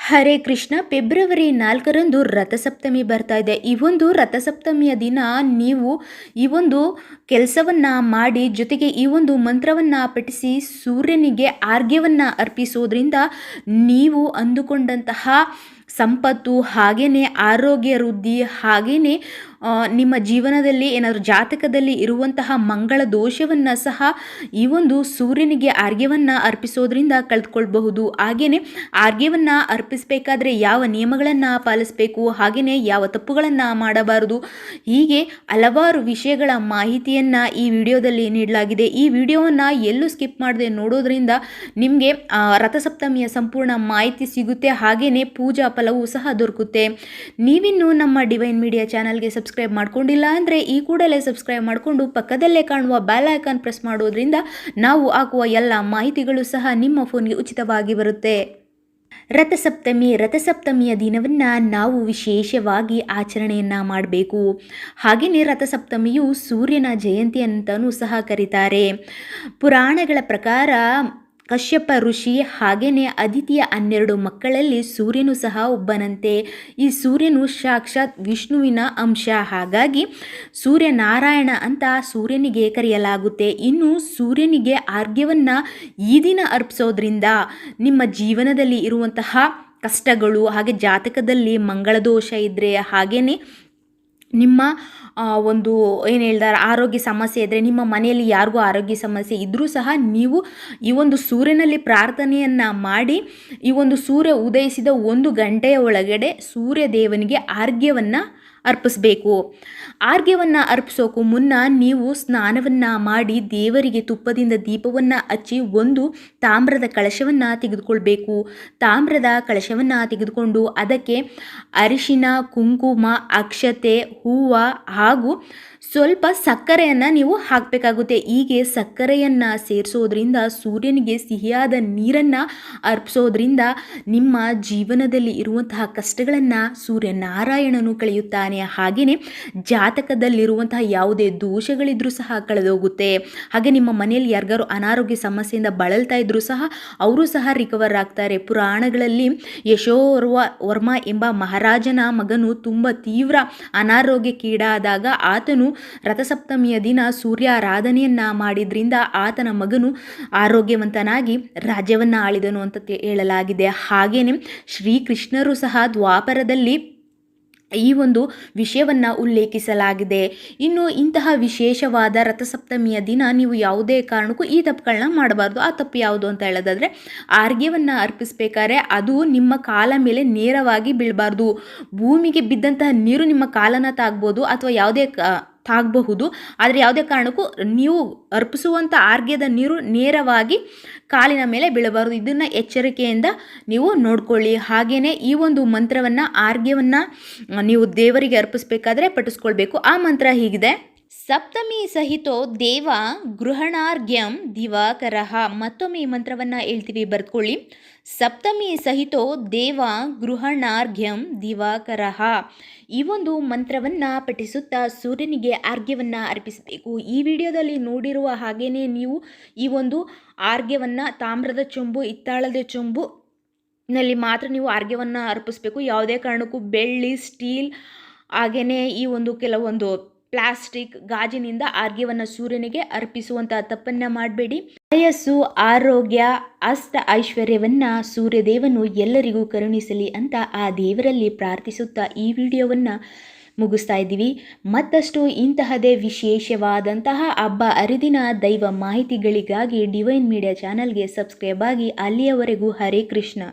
Hare Krishna. February 4ರಂದು Rathasaptami ಬರ್ತಾ ಇದೆ. ಈ ಒಂದು ರಥಸಪ್ತಮಿಯ ದಿನ ನೀವು ಈ ಒಂದು ಕೆಲಸವನ್ನು ಮಾಡಿ, ಜೊತೆಗೆ ಈ ಒಂದು ಮಂತ್ರವನ್ನು ಪಠಿಸಿ ಸೂರ್ಯನಿಗೆ ಆರ್ಘ್ಯವನ್ನು ಅರ್ಪಿಸೋದ್ರಿಂದ ನೀವು ಅಂದುಕೊಂಡಂತಹ ಸಂಪತ್ತು, ಹಾಗೆಯೇ ಆರೋಗ್ಯ ವೃದ್ಧಿ, ಹಾಗೆಯೇ ನಿಮ್ಮ ಜೀವನದಲ್ಲಿ ಏನಾದರೂ ಜಾತಕದಲ್ಲಿ ಇರುವಂತಹ ಮಂಗಳ ದೋಷವನ್ನು ಸಹ ಈ ಒಂದು ಸೂರ್ಯನಿಗೆ ಆರ್ಘ್ಯವನ್ನು ಅರ್ಪಿಸೋದ್ರಿಂದ ಕಳೆದುಕೊಳ್ಬಹುದು. ಹಾಗೆಯೇ ಆರ್ಘ್ಯವನ್ನು ಅರ್ಪಿಸಬೇಕಾದ್ರೆ ಯಾವ ನಿಯಮಗಳನ್ನು ಪಾಲಿಸಬೇಕು, ಹಾಗೆಯೇ ಯಾವ ತಪ್ಪುಗಳನ್ನು ಮಾಡಬಾರದು, ಹೀಗೆ ಹಲವಾರು ವಿಷಯಗಳ ಮಾಹಿತಿಯನ್ನು ಈ ವಿಡಿಯೋದಲ್ಲಿ ನೀಡಲಾಗಿದೆ. ಈ ವಿಡಿಯೋವನ್ನು ಎಲ್ಲೂ ಸ್ಕಿಪ್ ಮಾಡದೆ ನೋಡೋದ್ರಿಂದ ನಿಮಗೆ ರಥಸಪ್ತಮಿಯ ಸಂಪೂರ್ಣ ಮಾಹಿತಿ ಸಿಗುತ್ತೆ. ಹಾಗೆಯೇ ಪೂಜಾ ಫಲವೂ ಸಹ ದೊರಕುತ್ತೆ. ನೀವಿನ್ನೂ ನಮ್ಮ ಡಿವೈನ್ ಮೀಡಿಯಾ ಚಾನಲ್ಗೆ ಸಬ್ಸ್ಕ್ರೈಬ್ ಮಾಡ್ಕೊಂಡಿಲ್ಲ ಅಂದರೆ ಈ ಕೂಡಲೇ ಸಬ್ಸ್ಕ್ರೈಬ್ ಮಾಡಿಕೊಂಡು ಪಕ್ಕದಲ್ಲೇ ಕಾಣುವ ಬೆಲ್ ಐಕಾನ್ ಪ್ರೆಸ್ ಮಾಡೋದ್ರಿಂದ ನಾವು ಹಾಕುವ ಎಲ್ಲ ಮಾಹಿತಿಗಳು ಸಹ ನಿಮ್ಮ ಫೋನ್ಗೆ ಉಚಿತವಾಗಿ ಬರುತ್ತೆ. ರಥಸಪ್ತಮಿಯ ದಿನವನ್ನು ನಾವು ವಿಶೇಷವಾಗಿ ಆಚರಣೆಯನ್ನು ಮಾಡಬೇಕು. ಹಾಗೆಯೇ ರಥಸಪ್ತಮಿಯು ಸೂರ್ಯನ ಜಯಂತಿ ಅಂತಲೂ ಸಹ ಕರೀತಾರೆ. ಪುರಾಣಗಳ ಪ್ರಕಾರ ಕಶ್ಯಪ ಋಷಿ ಹಾಗೆಯೇ ಅದಿತಿಯ 12 ಮಕ್ಕಳಲ್ಲಿ ಸೂರ್ಯನು ಸಹ ಒಬ್ಬನಂತೆ. ಈ ಸೂರ್ಯನು ಸಾಕ್ಷಾತ್ ವಿಷ್ಣುವಿನ ಅಂಶ, ಹಾಗಾಗಿ ಸೂರ್ಯನಾರಾಯಣ ಅಂತ ಸೂರ್ಯನಿಗೆ ಕರೆಯಲಾಗುತ್ತೆ. ಇನ್ನು ಸೂರ್ಯನಿಗೆ ಆರ್ಘ್ಯವನ್ನು ಈ ದಿನ ಅರ್ಪಿಸೋದ್ರಿಂದ ನಿಮ್ಮ ಜೀವನದಲ್ಲಿ ಇರುವಂತಹ ಕಷ್ಟಗಳು, ಹಾಗೆ ಜಾತಕದಲ್ಲಿ ಮಂಗಳದೋಷ ಇದ್ದರೆ, ಹಾಗೆಯೇ ನಿಮ್ಮ ಒಂದು ಏನು ಹೇಳ್ತಾರೆ ಆರೋಗ್ಯ ಸಮಸ್ಯೆ ಇದ್ದರೆ, ನಿಮ್ಮ ಮನೆಯಲ್ಲಿ ಯಾರಿಗೂ ಆರೋಗ್ಯ ಸಮಸ್ಯೆ ಇದ್ದರೂ ಸಹ ನೀವು ಈ ಒಂದು ಸೂರ್ಯನಲ್ಲಿ ಪ್ರಾರ್ಥನೆಯನ್ನು ಮಾಡಿ ಈ ಒಂದು ಸೂರ್ಯ ಉದಯಿಸಿದ 1 ಗಂಟೆಯ ಒಳಗಡೆ ಸೂರ್ಯ ದೇವನಿಗೆ ಆರ್ಘ್ಯವನ್ನು ಅರ್ಪಿಸಬೇಕು. ಆರ್ಘ್ಯವನ್ನು ಅರ್ಪಿಸೋಕ್ಕೂ ಮುನ್ನ ನೀವು ಸ್ನಾನವನ್ನು ಮಾಡಿ ದೇವರಿಗೆ ತುಪ್ಪದಿಂದ ದೀಪವನ್ನು ಹಚ್ಚಿ ಒಂದು ತಾಮ್ರದ ಕಳಶವನ್ನು ತೆಗೆದುಕೊಳ್ಬೇಕು. ತಾಮ್ರದ ಕಳಶವನ್ನು ತೆಗೆದುಕೊಂಡು ಅದಕ್ಕೆ ಅರಿಶಿನ, ಕುಂಕುಮ, ಅಕ್ಷತೆ, ಹೂವು ಹಾಗೂ ಸ್ವಲ್ಪ ಸಕ್ಕರೆಯನ್ನು ನೀವು ಹಾಕಬೇಕಾಗುತ್ತೆ. ಹೀಗೆ ಸಕ್ಕರೆಯನ್ನು ಸೇರಿಸೋದ್ರಿಂದ ಸೂರ್ಯನಿಗೆ ಸಿಹಿಯಾದ ನೀರನ್ನು ಅರ್ಪಿಸೋದ್ರಿಂದ ನಿಮ್ಮ ಜೀವನದಲ್ಲಿ ಇರುವಂತಹ ಕಷ್ಟಗಳನ್ನು ಸೂರ್ಯನಾರಾಯಣನು ಕಳೆಯುತ್ತಾನೆ. ಹಾಗೆಯೇ ಜಾತಕದಲ್ಲಿರುವಂತಹ ಯಾವುದೇ ದೋಷಗಳಿದ್ರೂ ಸಹ ಕಳೆದೋಗುತ್ತೆ. ಹಾಗೆ ನಿಮ್ಮ ಮನೆಯಲ್ಲಿ ಯಾರಿಗಾರು ಅನಾರೋಗ್ಯ ಸಮಸ್ಯೆಯಿಂದ ಬಳಲ್ತಾ ಇದ್ರೂ ಸಹ ಅವರು ಸಹ ರಿಕವರ್ ಆಗ್ತಾರೆ. ಪುರಾಣಗಳಲ್ಲಿ ಯಶೋವರ್ಮ ಎಂಬ ಮಹಾರಾಜನ ಮಗನು ತುಂಬ ತೀವ್ರ ಅನಾರೋಗ್ಯಕ್ಕೀಡಾದಾಗ ಆತನು ರಥಸಪ್ತಮಿಯ ದಿನ ಸೂರ್ಯಾರಾಧನೆಯನ್ನು ಮಾಡಿದ್ರಿಂದ ಆತನ ಮಗನು ಆರೋಗ್ಯವಂತನಾಗಿ ರಾಜ್ಯವನ್ನು ಆಳಿದನು ಅಂತ ಹೇಳಲಾಗಿದೆ. ಹಾಗೆಯೇ ಶ್ರೀಕೃಷ್ಣರು ಸಹ ದ್ವಾಪರದಲ್ಲಿ ಈ ಒಂದು ವಿಷಯವನ್ನು ಉಲ್ಲೇಖಿಸಲಾಗಿದೆ. ಇನ್ನು ಇಂತಹ ವಿಶೇಷವಾದ ರಥಸಪ್ತಮಿಯ ದಿನ ನೀವು ಯಾವುದೇ ಕಾರಣಕ್ಕೂ ಈ ತಪ್ಪುಗಳನ್ನ ಮಾಡಬಾರ್ದು. ಆ ತಪ್ಪು ಯಾವುದು ಅಂತ ಹೇಳೋದಾದರೆ, ಆರ್ಘ್ಯವನ್ನು ಅರ್ಪಿಸಬೇಕಾದ್ರೆ ಅದು ನಿಮ್ಮ ಕಾಲ ಮೇಲೆ ನೇರವಾಗಿ ಬೀಳಬಾರ್ದು. ಭೂಮಿಗೆ ಬಿದ್ದಂತಹ ನೀರು ನಿಮ್ಮ ಕಾಲನ್ನು ತಾಗ್ಬೋದು ಅಥವಾ ಯಾವುದೇ ತಾಗಬಹುದು, ಆದರೆ ಯಾವುದೇ ಕಾರಣಕ್ಕೂ ನೀವು ಅರ್ಪಿಸುವಂಥ ಆರ್ಘ್ಯದ ನೀರು ನೇರವಾಗಿ ಕಾಲಿನ ಮೇಲೆ ಬೀಳಬಾರದು. ಇದನ್ನು ಎಚ್ಚರಿಕೆಯಿಂದ ನೀವು ನೋಡ್ಕೊಳ್ಳಿ. ಹಾಗೆಯೇ ಈ ಒಂದು ಮಂತ್ರವನ್ನು ಆರ್ಘ್ಯವನ್ನು ನೀವು ದೇವರಿಗೆ ಅರ್ಪಿಸಬೇಕಾದ್ರೆ ಪಠಿಸ್ಕೊಳ್ಬೇಕು. ಆ ಮಂತ್ರ ಹೀಗಿದೆ: ಸಪ್ತಮಿ ಸಹಿತೋ ದೇವ ಗೃಹಣಾರ್ಘ್ಯಂ ದಿವಾಕರಃ. ಮತ್ತೊಮ್ಮೆ ಈ ಮಂತ್ರವನ್ನು ಹೇಳ್ತೀವಿ, ಬರ್ಕೊಳ್ಳಿ. ಸಪ್ತಮಿ ಸಹಿತೋ ದೇವ ಗೃಹಣಾರ್ಘ್ಯಂ ದಿವಾಕರಃ. ಈ ಒಂದು ಮಂತ್ರವನ್ನು ಪಠಿಸುತ್ತಾ ಸೂರ್ಯನಿಗೆ ಆರ್ಘ್ಯವನ್ನು ಅರ್ಪಿಸಬೇಕು. ಈ ವಿಡಿಯೋದಲ್ಲಿ ನೋಡಿರುವ ಹಾಗೆಯೇ ನೀವು ಈ ಒಂದು ಆರ್ಘ್ಯವನ್ನು ತಾಮ್ರದ ಚೊಂಬು, ಹಿತ್ತಾಳದ ಚೊಂಬು ನಲ್ಲಿ ಮಾತ್ರ ನೀವು ಆರ್ಘ್ಯವನ್ನು ಅರ್ಪಿಸಬೇಕು. ಯಾವುದೇ ಕಾರಣಕ್ಕೂ ಬೆಳ್ಳಿ, ಸ್ಟೀಲ್, ಹಾಗೆಯೇ ಈ ಒಂದು ಕೆಲವೊಂದು ಪ್ಲಾಸ್ಟಿಕ್, ಗಾಜಿನಿಂದ ಆರ್ಘ್ಯವನ್ನು ಸೂರ್ಯನಿಗೆ ಅರ್ಪಿಸುವಂಥ ತಪ್ಪನ್ನು ಮಾಡಬೇಡಿ. ವಯಸ್ಸು, ಆರೋಗ್ಯ, ಐಶ್ವರ್ಯವನ್ನು ಸೂರ್ಯದೇವನು ಎಲ್ಲರಿಗೂ ಕರುಣಿಸಲಿ ಅಂತ ಆ ದೇವರಲ್ಲಿ ಪ್ರಾರ್ಥಿಸುತ್ತಾ ಈ ವಿಡಿಯೋವನ್ನು ಮುಗಿಸ್ತಾ ಇದ್ದೀವಿ. ಮತ್ತಷ್ಟು ಇಂತಹದೇ ವಿಶೇಷವಾದಂತಹ ಹಬ್ಬ ಹರಿದಿನ ದೈವ ಮಾಹಿತಿಗಳಿಗಾಗಿ ಡಿವೈನ್ ಮೀಡಿಯಾ ಚಾನಲ್ಗೆ ಸಬ್ಸ್ಕ್ರೈಬ್ ಆಗಿ. ಅಲ್ಲಿಯವರೆಗೂ ಹರೇ ಕೃಷ್ಣ.